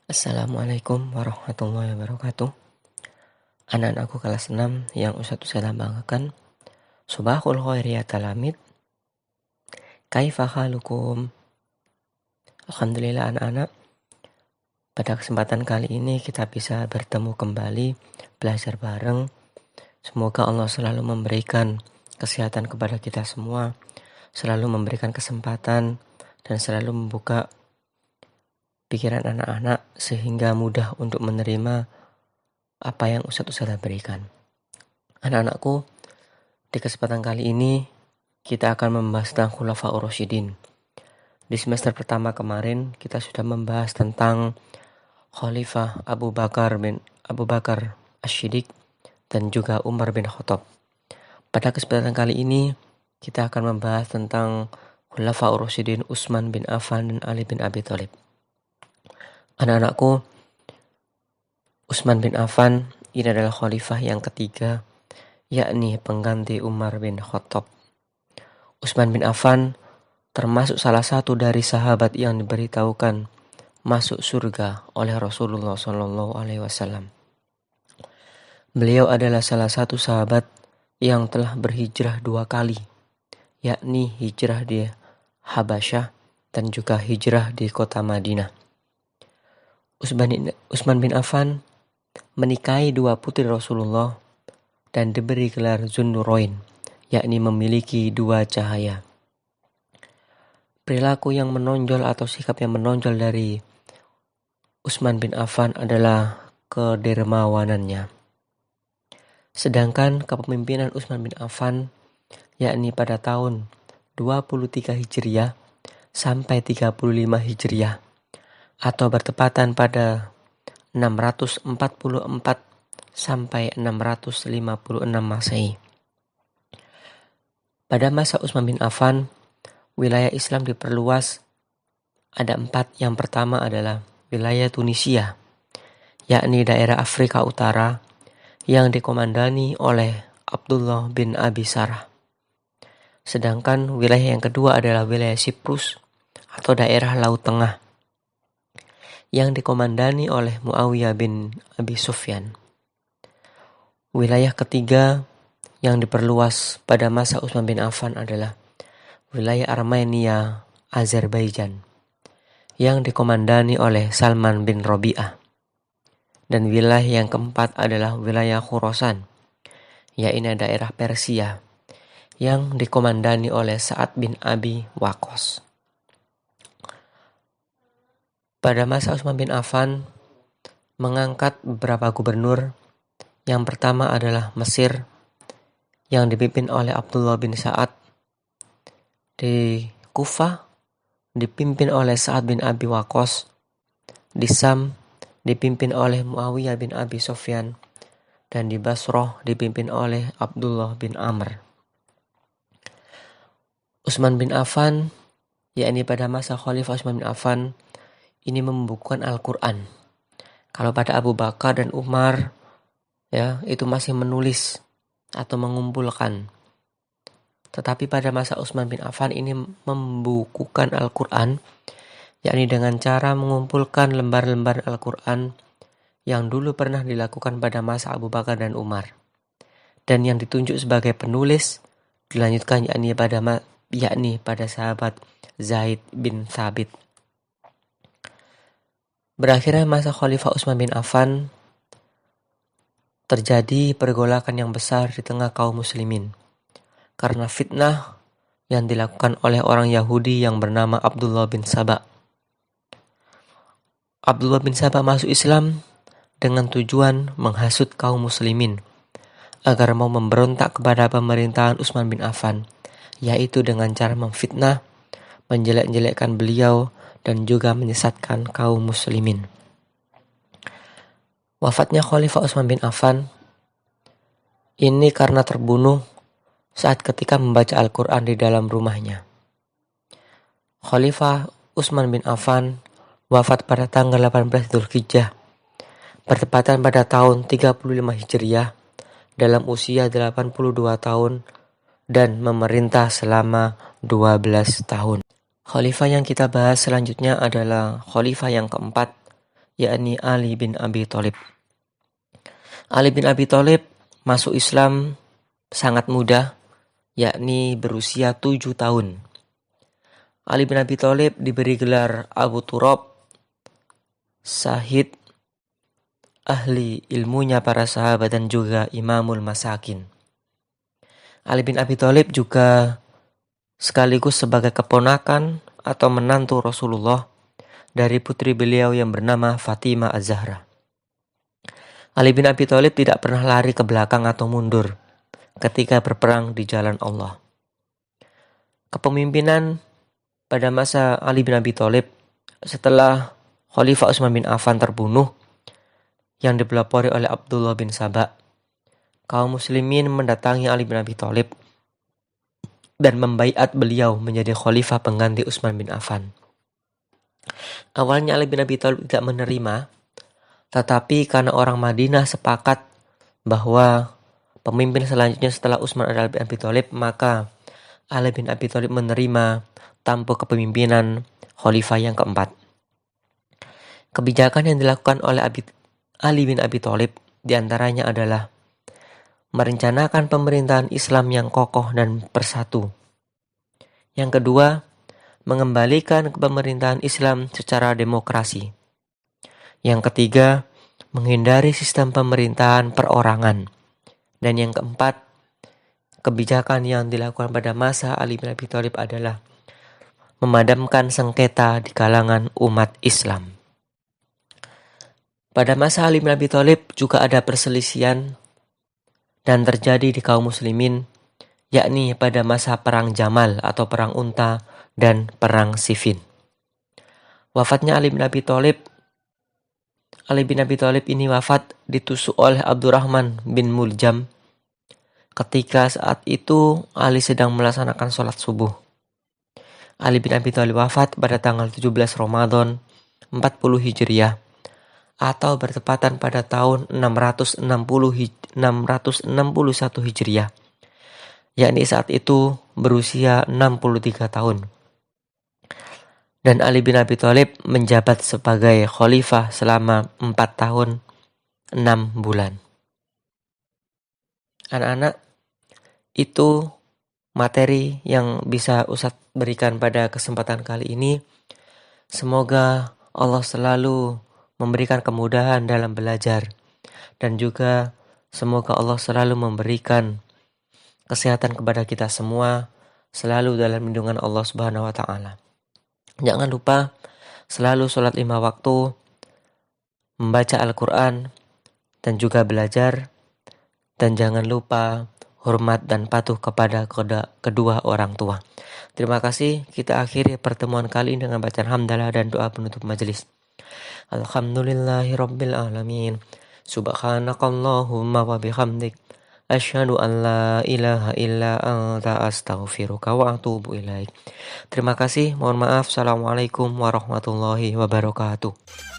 Assalamualaikum warahmatullahi wabarakatuh. Anak-anakku kelas 6 yang Ustadz saya banggakan. Subahul khair ya talamid. Kaifa halukum? Alhamdulillah anak-anak. Pada kesempatan kali ini kita bisa bertemu kembali, belajar bareng. Semoga Allah selalu memberikan kesehatan kepada kita semua, selalu memberikan kesempatan, dan selalu membuka pikiran anak-anak sehingga mudah untuk menerima apa yang Ustadz berikan. Anak-anakku, di kesempatan kali ini kita akan membahas tentang Khulafaur Rasyidin. Di semester pertama kemarin kita sudah membahas tentang Khalifah Abu Bakar Asy-Syiddiq dan juga Umar bin Khattab. Pada kesempatan kali ini kita akan membahas tentang Khulafaur Rasyidin Utsman bin Affan dan Ali bin Abi Thalib. Anak-anakku, Utsman bin Affan ini adalah khalifah yang ketiga, yakni pengganti Umar bin Khattab. Utsman bin Affan termasuk salah satu dari sahabat yang diberitahukan masuk surga oleh Rasulullah SAW. Beliau adalah salah satu sahabat yang telah berhijrah 2 kali, yakni hijrah di Habasyah dan juga hijrah di kota Madinah. Utsman bin Affan menikahi 2 putri Rasulullah dan diberi gelar Zunnurain, yakni memiliki 2 cahaya. Perilaku yang menonjol atau sikap yang menonjol dari Utsman bin Affan adalah kedermawanannya. Sedangkan kepemimpinan Utsman bin Affan yakni pada tahun 23 Hijriah sampai 35 Hijriah atau bertepatan pada 644 sampai 656 Masehi. Pada masa Utsman bin Affan, wilayah Islam diperluas ada 4. Yang pertama adalah wilayah Tunisia, yakni daerah Afrika Utara yang dikomandani oleh Abdullah bin Abi Sarh. Sedangkan wilayah yang kedua adalah wilayah Siprus atau daerah Laut Tengah yang dikomandani oleh Muawiyah bin Abi Sufyan. Wilayah ketiga yang diperluas pada masa Utsman bin Affan adalah wilayah Armenia, Azerbaijan yang dikomandani oleh Salman bin Rabi'ah. Dan wilayah yang keempat adalah wilayah Khurasan, yaitu daerah Persia yang dikomandani oleh Sa'ad bin Abi Waqqas. Pada masa Utsman bin Affan mengangkat beberapa gubernur. Yang pertama adalah Mesir yang dipimpin oleh Abdullah bin Sa'ad. Di Kufah dipimpin oleh Sa'ad bin Abi Waqqas. Di Sam dipimpin oleh Muawiyah bin Abi Sufyan. Dan di Basrah dipimpin oleh Abdullah bin Amr. Utsman bin Affan, yakni pada masa Khalifah Utsman bin Affan, ini membukukan Al-Quran. Kalau pada Abu Bakar dan Umar, itu masih menulis atau mengumpulkan. Tetapi pada masa Utsman bin Affan ini membukukan Al-Quran, yakni dengan cara mengumpulkan lembar-lembar Al-Quran yang dulu pernah dilakukan pada masa Abu Bakar dan Umar. Dan yang ditunjuk sebagai penulis dilanjutkan yakni pada sahabat Zaid bin Thabit. Berakhirnya masa Khalifah Utsman bin Affan, terjadi pergolakan yang besar di tengah kaum muslimin karena fitnah yang dilakukan oleh orang Yahudi yang bernama Abdullah bin Saba. Abdullah bin Saba masuk Islam dengan tujuan menghasut kaum muslimin agar mau memberontak kepada pemerintahan Utsman bin Affan, yaitu dengan cara memfitnah, menjelek-jelekkan beliau dan juga menyesatkan kaum muslimin. Wafatnya Khalifah Utsman bin Affan ini karena terbunuh saat ketika membaca Al-Quran di dalam rumahnya. Khalifah Utsman bin Affan wafat pada tanggal 18 Dzulhijjah, bertepatan pada tahun 35 Hijriah, dalam usia 82 tahun dan memerintah selama 12 tahun. Khalifah yang kita bahas selanjutnya adalah khalifah yang keempat, yakni Ali bin Abi Thalib. Ali bin Abi Thalib masuk Islam sangat muda, yakni berusia 7 tahun. Ali bin Abi Thalib diberi gelar Abu Turab, Syahid, ahli ilmunya para sahabat dan juga Imamul Masakin. Ali bin Abi Thalib juga sekaligus sebagai keponakan atau menantu Rasulullah dari putri beliau yang bernama Fatimah Az-Zahra. Ali bin Abi Thalib tidak pernah lari ke belakang atau mundur ketika berperang di jalan Allah. Kepemimpinan pada masa Ali bin Abi Thalib setelah Khalifah Utsman bin Affan terbunuh yang dipelopori oleh Abdullah bin Saba, kaum muslimin mendatangi Ali bin Abi Thalib dan membaiat beliau menjadi khalifah pengganti Utsman bin Affan. Awalnya Ali bin Abi Thalib tidak menerima, tetapi karena orang Madinah sepakat bahwa pemimpin selanjutnya setelah Utsman adalah Ali bin Abi Thalib, maka Ali bin Abi Thalib menerima tampuk kepemimpinan khalifah yang keempat. Kebijakan yang dilakukan oleh Ali bin Abi Thalib diantaranya adalah merencanakan pemerintahan Islam yang kokoh dan bersatu. Yang kedua, mengembalikan pemerintahan Islam secara demokrasi. Yang ketiga, menghindari sistem pemerintahan perorangan. Dan yang keempat, kebijakan yang dilakukan pada masa Ali bin Abi Thalib adalah memadamkan sengketa di kalangan umat Islam. Pada masa Ali bin Abi Thalib juga ada perselisihan dan terjadi di kaum muslimin, yakni pada masa perang Jamal atau perang unta dan perang Siffin. Wafatnya Ali bin Abi Thalib ini wafat ditusuk oleh Abdurrahman bin Muljam ketika saat itu Ali sedang melaksanakan sholat subuh. Ali bin Abi Thalib wafat pada tanggal 17 Ramadan 40 Hijriah atau bertepatan pada tahun 661 Hijriah, yakni saat itu berusia 63 tahun. Dan Ali bin Abi Thalib menjabat sebagai khalifah selama 4 tahun 6 bulan. Anak-anak, itu materi yang bisa Ustadz berikan pada kesempatan kali ini. Semoga Allah selalu memberikan kemudahan dalam belajar, dan juga semoga Allah selalu memberikan kesehatan kepada kita semua, selalu dalam lindungan Allah Subhanahu wa Ta'ala. Jangan lupa selalu sholat 5 waktu, membaca Al-Quran, dan juga belajar, dan jangan lupa hormat dan patuh kepada kedua orang tua. Terima kasih. Kita akhiri pertemuan kali ini dengan bacaan hamdalah dan doa penutup majelis. Alhamdulillahirabbil alamin. Subhanakallahumma wa bihamdik, asyhadu an la ilaha illa anta astaghfiruka wa atubu ilaik. Terima kasih. Mohon maaf. Assalamualaikum warahmatullahi wabarakatuh.